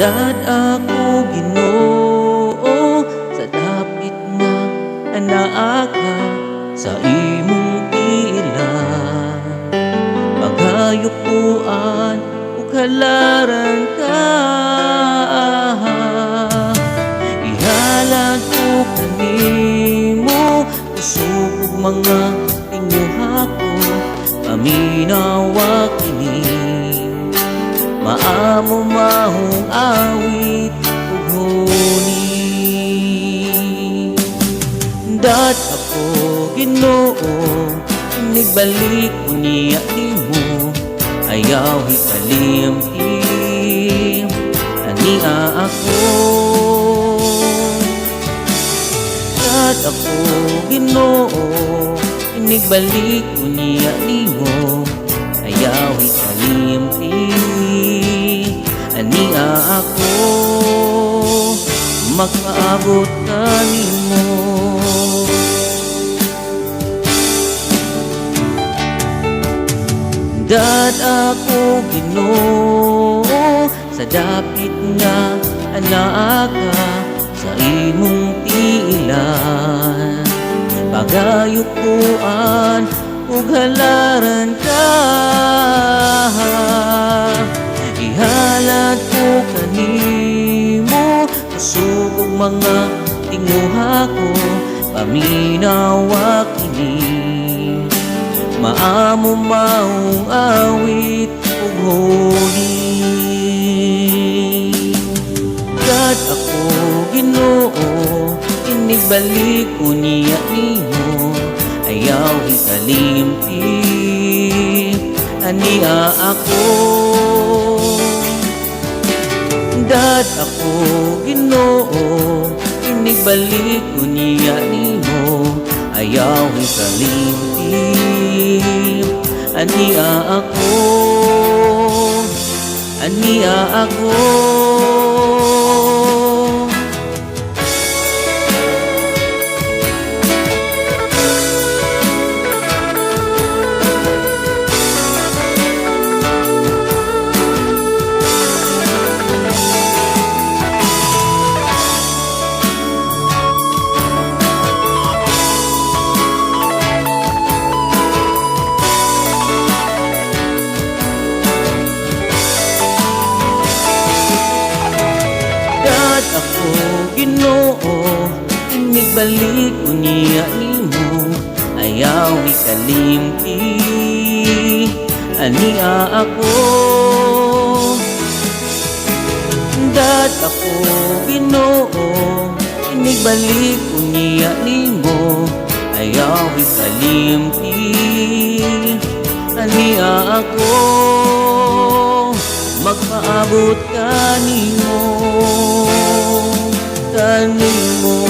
Dad ako Ginoo sa dapit nga anaa ka sa imong ilan. Magayok puan ug halaran ka. Ihalad ko kanimo kusog ug mga tinguha ko, paminawa kini maamo mahong awit ug huni. Dad ako Ginoo, nigbalik ko niya nimo, ayaw hikalimtim ania ako. Dad ako Ginoo, nigbalik ko niya nimo, ayaw hikalimtim ania ako. Magpaabot ka nimo. Dad ako Ginoo sa dapit nga anaa ka sa imong tiilan. Pagayok puan ug halaran ka. Ihalad ko kanimo kusog ug mga tinguha ko, paminawa kini maamo maong awit ug huni. Dad ako Ginoo, inigbalik ko niya nimo, ayaw hikalimtim ania ako. Dad ako Ginoo, inigbalik ko niya nimo, ayaw hikalimtim ania ako. Ania ako. Ako Ginoo, inigbalik ko niya nimo, ayaw hikalimtim ania ako. Dad ako Ginoo, inigbalik ko niya nimo, ayaw hikalimtim ania ako. Magpaabot ka nimo, kanimo